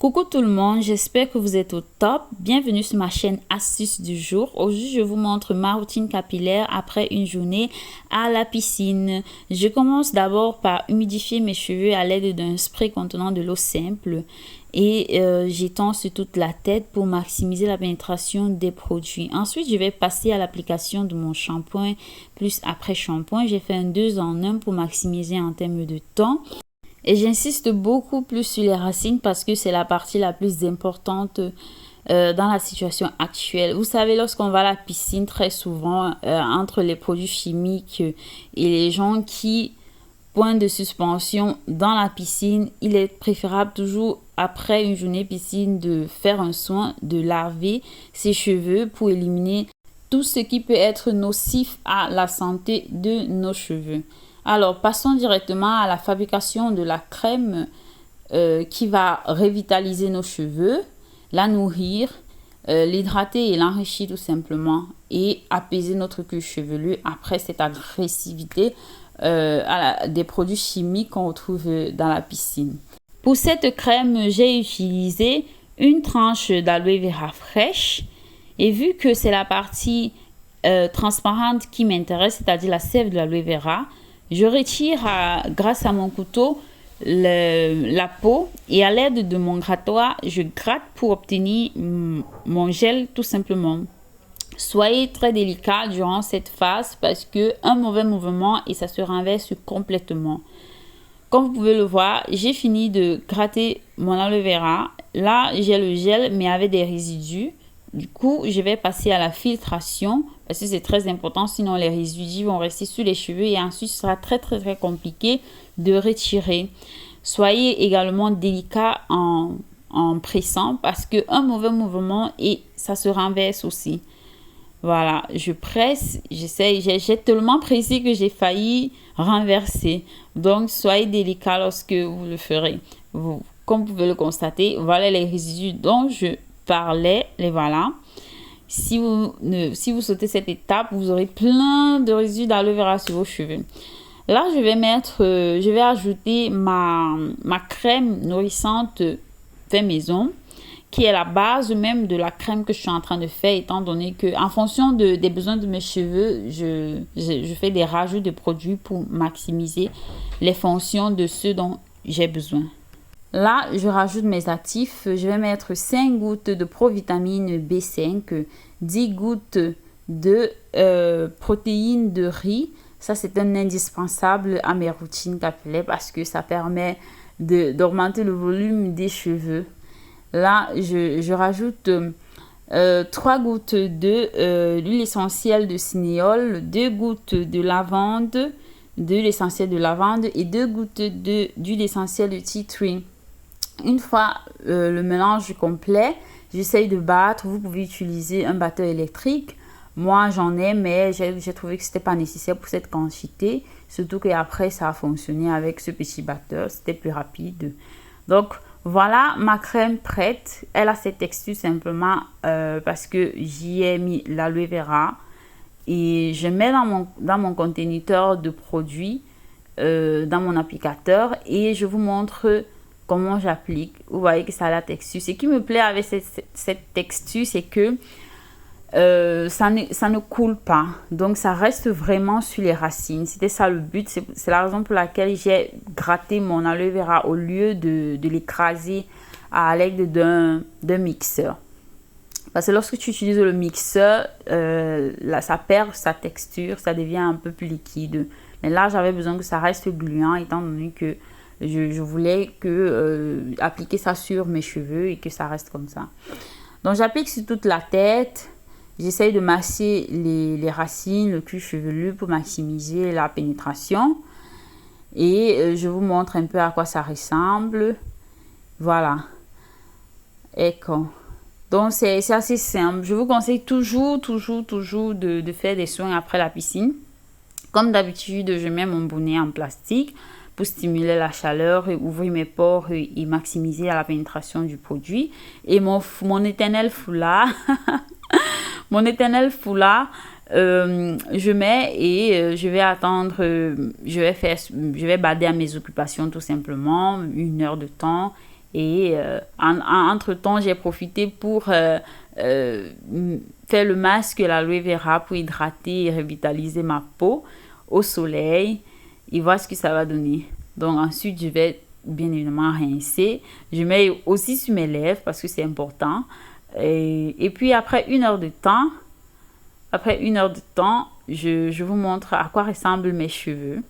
Coucou tout le monde, j'espère que vous êtes au top. Bienvenue sur ma chaîne Astuces du jour. Aujourd'hui, je vous montre ma routine capillaire après une journée à la piscine. Je commence d'abord par humidifier mes cheveux à l'aide d'un spray contenant de l'eau simple et j'étends sur toute la tête pour maximiser la pénétration des produits. Ensuite, je vais passer à l'application de mon shampoing plus après shampoing. J'ai fait un 2 en 1 pour maximiser en termes de temps. Et j'insiste beaucoup plus sur les racines parce que c'est la partie la plus importante dans la situation actuelle. Vous savez, lorsqu'on va à la piscine, très souvent, entre les produits chimiques et les gens qui pointent de suspension dans la piscine, il est préférable toujours, après une journée piscine, de faire un soin, de laver ses cheveux pour éliminer tout ce qui peut être nocif à la santé de nos cheveux. Alors, passons directement à la fabrication de la crème qui va revitaliser nos cheveux, la nourrir, l'hydrater et l'enrichir tout simplement et apaiser notre cuir chevelu après cette agressivité des produits chimiques qu'on retrouve dans la piscine. Pour cette crème, j'ai utilisé une tranche d'aloe vera fraîche et vu que c'est la partie transparente qui m'intéresse, c'est-à-dire la sève de l'aloe vera, je retire grâce à mon couteau la peau et à l'aide de mon grattoir, je gratte pour obtenir mon gel tout simplement. Soyez très délicat durant cette phase parce qu'un mauvais mouvement et ça se renverse complètement. Comme vous pouvez le voir, j'ai fini de gratter mon aloe vera. Là, j'ai le gel mais avec des résidus. Du coup, je vais passer à la filtration parce que c'est très important, sinon les résidus vont rester sur les cheveux et ensuite ce sera très compliqué de retirer. Soyez également délicat en pressant parce qu'un mauvais mouvement et ça se renverse aussi. Voilà, je presse, j'essaie, j'ai tellement pressé que j'ai failli renverser. Donc, soyez délicat lorsque vous le ferez. Comme vous pouvez le constater, voilà les résidus dont je parlais, les voilà. Si vous sautez cette étape, vous aurez plein de résidus d'aloe vera sur vos cheveux. Là, je vais ajouter ma crème nourrissante fait maison, qui est la base même de la crème que je suis en train de faire, étant donné que en fonction des besoins de mes cheveux, je fais des rajouts de produits pour maximiser les fonctions de ceux dont j'ai besoin. Là, je rajoute mes actifs. Je vais mettre 5 gouttes de provitamine B5, 10 gouttes de protéines de riz. Ça, c'est un indispensable à mes routines capillaires parce que ça permet d'augmenter le volume des cheveux. Là, je rajoute 3 gouttes de l'huile essentielle de cinéole, 2 gouttes de lavande, de l'essentiel de lavande et 2 gouttes d'huile essentielle de tea tree. Une fois le mélange complet, j'essaye de battre. Vous pouvez utiliser un batteur électrique. Moi, j'en ai, mais j'ai trouvé que ce n'était pas nécessaire pour cette quantité. Surtout qu'après, ça a fonctionné avec ce petit batteur. C'était plus rapide. Donc, voilà ma crème prête. Elle a cette texture simplement parce que j'y ai mis l'aloe vera. Et je mets dans mon conteneur de produits, dans mon applicateur. Et je vous montre comment j'applique. Vous voyez que ça a la texture. Ce qui me plaît avec cette texture, c'est que ça ne coule pas. Donc, ça reste vraiment sur les racines. C'était ça le but. C'est la raison pour laquelle j'ai gratté mon aloe vera au lieu de l'écraser à l'aide d'un mixeur. Parce que lorsque tu utilises le mixeur, là, ça perd sa texture. Ça devient un peu plus liquide. Mais là, j'avais besoin que ça reste gluant étant donné que je voulais appliquer ça sur mes cheveux et que ça reste comme ça. Donc, j'applique sur toute la tête. J'essaye de masser les racines, le cuir chevelu pour maximiser la pénétration. Et je vous montre un peu à quoi ça ressemble. Voilà. Donc, c'est assez simple. Je vous conseille toujours de faire des soins après la piscine. Comme d'habitude, je mets mon bonnet en plastique pour stimuler la chaleur et ouvrir mes pores et maximiser la pénétration du produit. Et mon éternel foulard, je mets et je vais attendre, je vais bader à mes occupations tout simplement, 1 heure de temps. Et entre-temps, j'ai profité pour faire le masque l'aloe vera pour hydrater et revitaliser ma peau au soleil et voir ce que ça va donner. Donc ensuite, je vais bien évidemment rincer. Je mets aussi sur mes lèvres parce que c'est important. Et puis après une heure de temps, je vous montre à quoi ressemblent mes cheveux.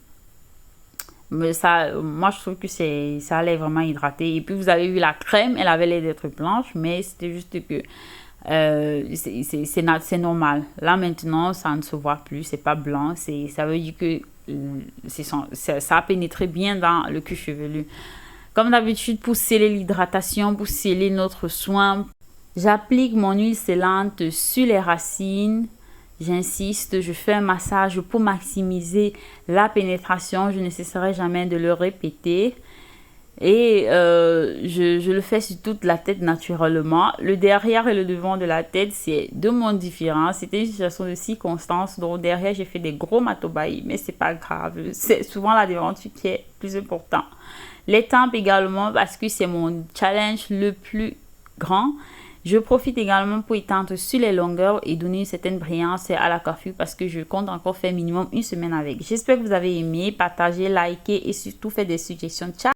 Mais ça, moi, je trouve que ça allait vraiment hydrater. Et puis, vous avez vu la crème, elle avait l'air d'être blanche, mais c'était juste que c'est normal. Là, maintenant, ça ne se voit plus, c'est pas blanc. Ça veut dire que ça a pénétré bien dans le cuir chevelu. Comme d'habitude, pour sceller l'hydratation, pour sceller notre soin, j'applique mon huile scellante sur les racines. J'insiste, je fais un massage pour maximiser la pénétration. Je ne cesserai jamais de le répéter. Et je le fais sur toute la tête naturellement. Le derrière et le devant de la tête, c'est deux mondes différents. C'était une situation de circonstance. Donc derrière, j'ai fait des gros matobaïs, mais c'est pas grave. C'est souvent la devanture qui est plus important. Les tempes également, parce que c'est mon challenge le plus grand. Je profite également pour étendre sur les longueurs et donner une certaine brillance à la coiffure parce que je compte encore faire minimum une semaine avec. J'espère que vous avez aimé, partagez, likez et surtout faites des suggestions. Ciao!